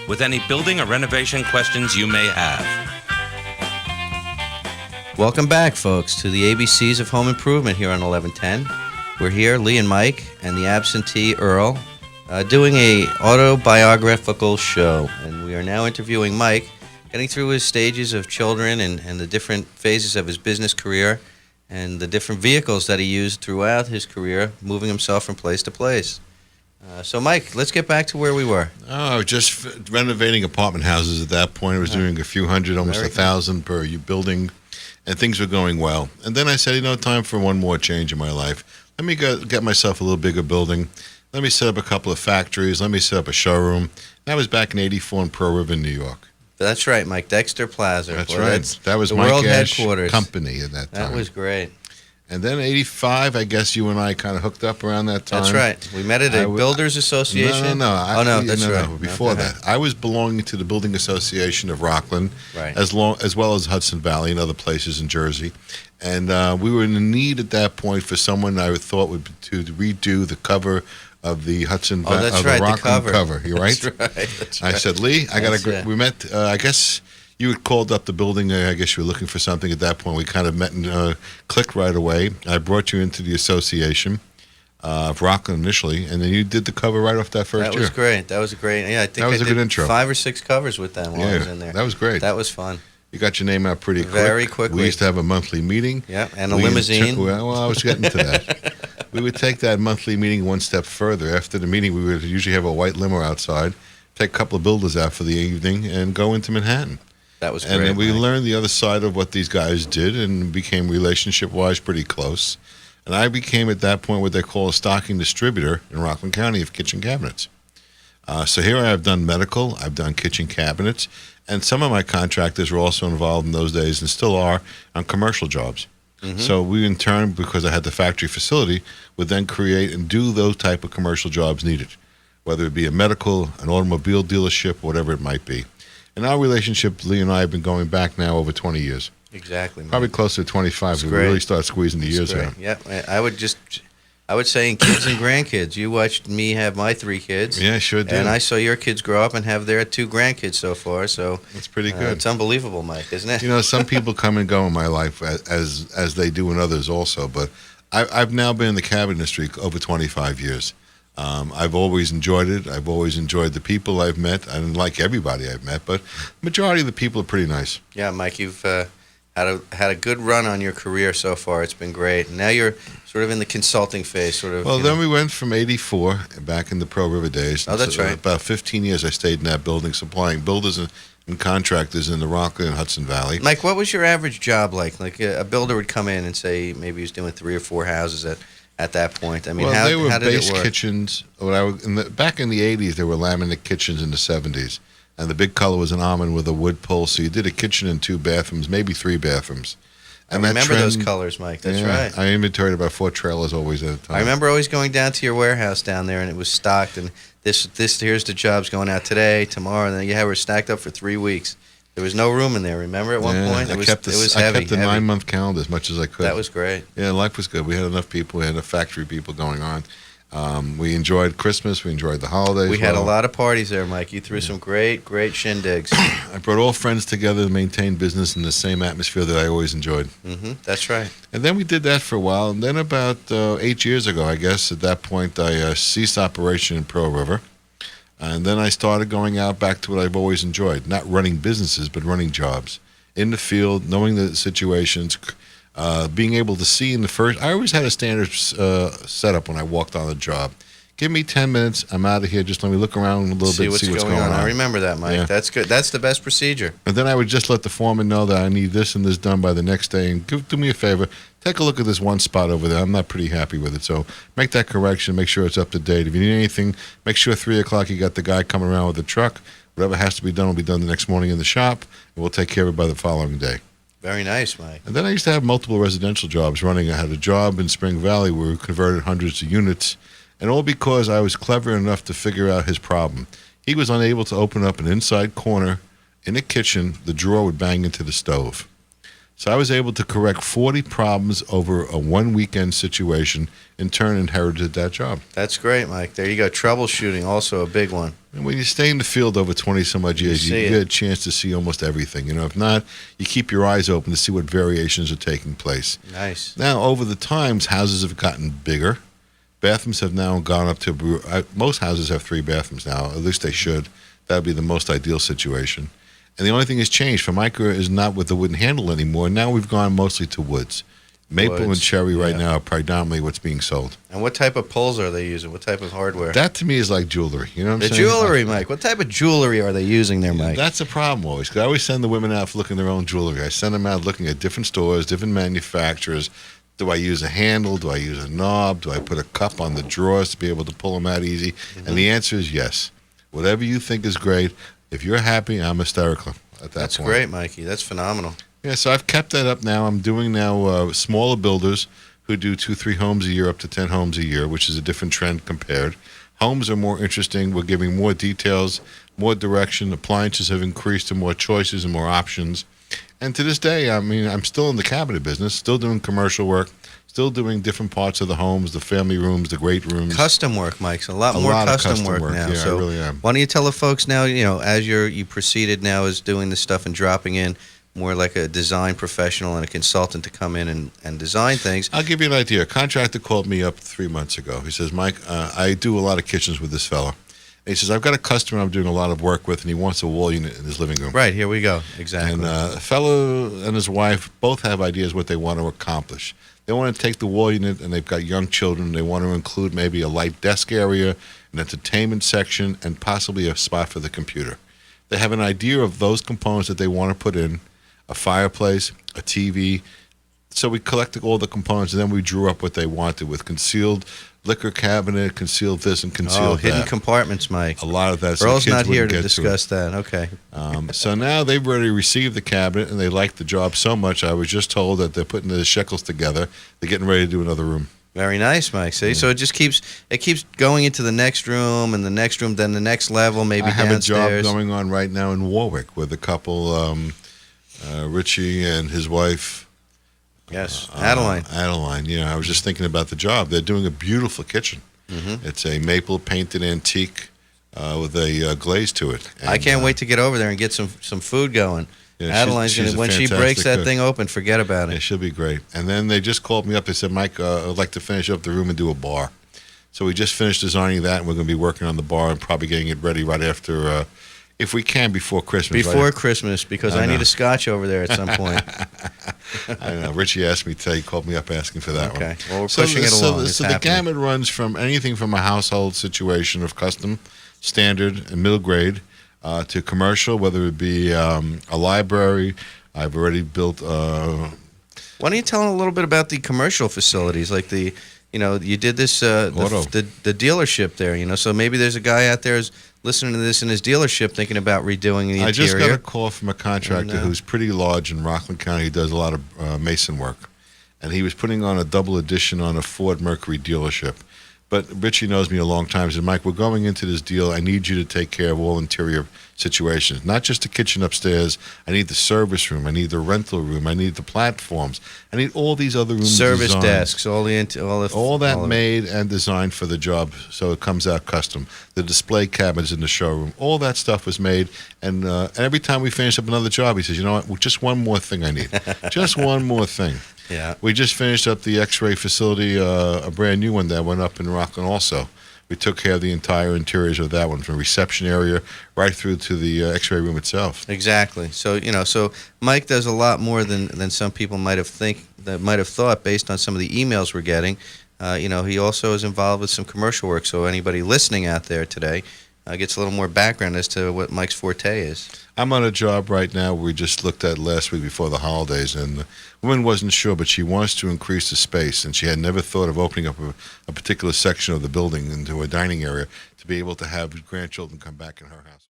with any building or renovation questions you may have. Welcome back, folks, to the ABCs of Home Improvement here on 1110. We're here, Lee and Mike, and the absentee Earl, doing a autobiographical show. And we are now interviewing Mike, getting through his stages of children and the different phases of his business career and the different vehicles that he used throughout his career, moving himself from place to place. So, Mike, let's get back to where we were. Oh, just renovating apartment houses at that point. I was doing a few hundred, almost 1,000 per building, and things were going well. And then I said, time for one more change in my life. Let me get myself a little bigger building. Let me set up a couple of factories. Let me set up a showroom. That was back in '84 in Pearl River, New York. That's right, Mike. Dexter Plaza. That's right. That was the Mike world Ash headquarters. Company at that time. That was great. And then '85, I guess you and I kind of hooked up around that time. That's right. We met at a Builders Association. No. That's right. No, before that. I was belonging to the Building Association of Rockland, right, as well as Hudson Valley and other places in Jersey. And we were in need at that point for someone I thought would to redo the cover of the Hudson Valley, right, the Rockland cover. You right? That's right. That's I right. said, Lee, I got to. We met. I guess you had called up the building. I guess you were looking for something at that point. We kind of met and clicked right away. I brought you into the association of Rockland initially, and then you did the cover right off that first year. That was great. That was a great. Yeah, I think that was I a did good intro. 5 or 6 covers with them while I was in there. That was great. That was fun. You got your name out pretty quick. Very quickly. We used to have a monthly meeting. Yeah, and a limousine. Well, I was getting to that. We would take that monthly meeting one step further. After the meeting, we would usually have a white limo outside, take a couple of builders out for the evening, and go into Manhattan. That was great. And then we Mike. learned the other side of what these guys did and became relationship-wise pretty close. And I became, at that point, what they call a stocking distributor in Rockland County of kitchen cabinets. So here I've done medical, I've done kitchen cabinets, and some of my contractors were also involved in those days and still are on commercial jobs. Mm-hmm. So we, in turn, because I had the factory facility, would then create and do those type of commercial jobs needed, whether it be a medical, an automobile dealership, whatever it might be. And our relationship, Lee and I, have been going back now over 20 years. Exactly. Mike. Probably closer to 25. We really start squeezing the years out. Yeah, I would say in kids and grandkids. You watched me have my 3 kids. Yeah, sure did. And I saw your kids grow up and have their 2 grandkids so far. So that's pretty good. It's unbelievable, Mike, isn't it? Some people come and go in my life as they do in others also. But I've now been in the cabinet industry over 25 years. I've always enjoyed it. I've always enjoyed the people I've met. I didn't like everybody I've met, but the majority of the people are pretty nice. Yeah, Mike, you've had a good run on your career so far. It's been great. And now you're sort of in the consulting phase, sort of. Well, then we went from '84 back in the Pearl River days. Oh, that's right. About 15 years I stayed in that building, supplying builders and contractors in the Rockland and Hudson Valley. Mike, what was your average job like? Like a builder would come in and say maybe he was doing 3 or 4 houses at that point. I mean, well, they were how did base it work? kitchens. Back in the '80s, there were laminate kitchens in the '70s, and the big color was an almond with a wood pole. So you did a kitchen and 2 bathrooms, maybe 3 bathrooms. And I remember those colors, Mike. That's right. I inventoried about 4 trailers always at a time. I remember always going down to your warehouse down there, and it was stocked. And here's the jobs going out today, tomorrow, and then you were stacked up for 3 weeks. There was no room in there. Remember at one point, it was heavy. I kept the 9-month calendar as much as I could. That was great. Yeah, life was good. We had enough people. We had enough factory people going on. We enjoyed Christmas. We enjoyed the holidays. We had a lot of parties there, Mike. You threw some great shindigs. I brought all friends together to maintain business in the same atmosphere that I always enjoyed. Mm-hmm. That's right. And then we did that for a while. And then about 8 years ago, I guess, at that point, I ceased operation in Pearl River. And then I started going out back to what I've always enjoyed, not running businesses, but running jobs in the field, knowing the situations, being able to see in the first. I always had a standard setup when I walked on the job. Give me 10 minutes. I'm out of here. Just let me look around a little bit, see what's going on. I remember that, Mike. Yeah. That's good. That's the best procedure. And then I would just let the foreman know that I need this and this done by the next day. And do me a favor. Take a look at this one spot over there. I'm not pretty happy with it. So make that correction. Make sure it's up to date. If you need anything, make sure 3 o'clock you got the guy coming around with the truck. Whatever has to be done will be done the next morning in the shop. And we'll take care of it by the following day. Very nice, Mike. And then I used to have multiple residential jobs running. I had a job in Spring Valley where we converted hundreds of units. And all because I was clever enough to figure out his problem. He was unable to open up an inside corner in the kitchen. The drawer would bang into the stove. So I was able to correct 40 problems over a one-weekend situation, in turn inherited that job. That's great, Mike. There you go. Troubleshooting, also a big one. And when you stay in the field over 20-some-odd years, You you see get it. a chance to see almost everything. If not, you keep your eyes open to see what variations are taking place. Nice. Now, over the times, houses have gotten bigger. Bathrooms have now gone up to, most houses have 3 bathrooms now. At least they should. That would be the most ideal situation. And the only thing that's changed, Formica is not with the wooden handle anymore. Now we've gone mostly to woods. Maple and Woods, cherry right yeah. now are predominantly what's being sold. And what type of poles are they using? What type of hardware? That to me is like jewelry. You know what I'm The saying? jewelry, Mike. What type of jewelry are they using there, Mike? That's a problem always. 'Cause I always send the women out for looking at their own jewelry. I send them out looking at different stores, different manufacturers. Do I use a handle? Do I use a knob? Do I put a cup on the drawers to be able to pull them out easy? Mm-hmm. And the answer is yes. Whatever you think is great. If you're happy, I'm hysterical at that That's point. great, Mikey. That's phenomenal. Yeah, so I've kept that up now. I'm doing now smaller builders who do 2-3 homes a year up to 10 homes a year, which is a different trend compared. Homes are more interesting. We're giving more details, more direction. Appliances have increased to more choices and more options. And to this day, I mean, I'm still in the cabinet business, still doing commercial work, still doing different parts of the homes, the family rooms, the great rooms. Custom work, Mike. So a lot A more lot of custom custom work work. now. Yeah, I so really am. why don't you tell the folks now, as you proceeded now is doing this stuff and dropping in more like a design professional and a consultant to come in and design things. I'll give you an idea. A contractor called me up 3 months ago. He says, Mike, I do a lot of kitchens with this fella. And he says, I've got a customer I'm doing a lot of work with, and he wants a wall unit in his living room. Right, here we go. Exactly. And a fellow and his wife both have ideas what they want to accomplish. They want to take the wall unit, and they've got young children. They want to include maybe a light desk area, an entertainment section, and possibly a spot for the computer. They have an idea of those components that they want to put in, a fireplace, a TV. So we collected all the components, and then we drew up what they wanted with concealed liquor cabinet, concealed this, and concealed hidden that. compartments, Mike. A lot of that. so Earl's kids not here wouldn't to get discuss that. Okay. So now they've already received the cabinet, and they like the job so much. I was just told that they're putting the shekels together. They're getting ready to do another room. Very nice, Mike. See, so it just keeps going into the next room and the next room, then the next level, maybe I have downstairs. a job going on right now in Warwick with a couple, Richie and his wife. Yes, Adeline. Adeline, I was just thinking about the job. They're doing a beautiful kitchen. Mm-hmm. It's a maple painted antique with a glaze to it. I can't wait to get over there and get some food going. Yeah, Adeline's she's gonna a when she fantastic breaks that cook. thing open, forget about Yeah, it. she'll be great. And then they just called me up. They said, Mike, I'd like to finish up the room and do a bar. So we just finished designing that, and we're going to be working on the bar and probably getting it ready right after, if we can, before Christmas. Before Christmas, because I I need know. a scotch over there at some point. I know. Richie asked me today. He called me up asking for that one. Okay. Well, we're pushing it along. It's So the happening. gamut runs from anything from a household situation of custom, standard, and middle grade to commercial, whether it be a library. I've already built. Why don't you tell them a little bit about the commercial facilities, like you did this Auto. the dealership there, so maybe there's a guy out there who's listening to this in his dealership thinking about redoing the I just got interior. a call from a contractor And, who's pretty large in Rockland County. He does a lot of mason work, and he was putting on a double edition on a Ford Mercury dealership. But Richie knows me a long time. He said, Mike, we're going into this deal. I need you to take care of all interior situations, not just the kitchen upstairs. I need the service room. I need the rental room. I need the platforms. I need all these other rooms Service designed. desks, all That of it. made and designed for the job, so it comes out custom. The display cabinets in the showroom, all that stuff was made. And every time we finish up another job, he says, you know what, just one more thing I need. Just one more thing. Yeah. We just finished up the X-ray facility, a brand new one that went up in Rockland also. We took care of the entire interiors of that one, from reception area right through to the X-ray room itself. Exactly. So so Mike does a lot more than some people might have thought based on some of the emails we're getting. He also is involved with some commercial work. So anybody listening out there today gets a little more background as to what Mike's forte is. I'm on a job right now we just looked at last week before the holidays, and the woman wasn't sure, but she wants to increase the space, and she had never thought of opening up a particular section of the building into a dining area to be able to have grandchildren come back in her house.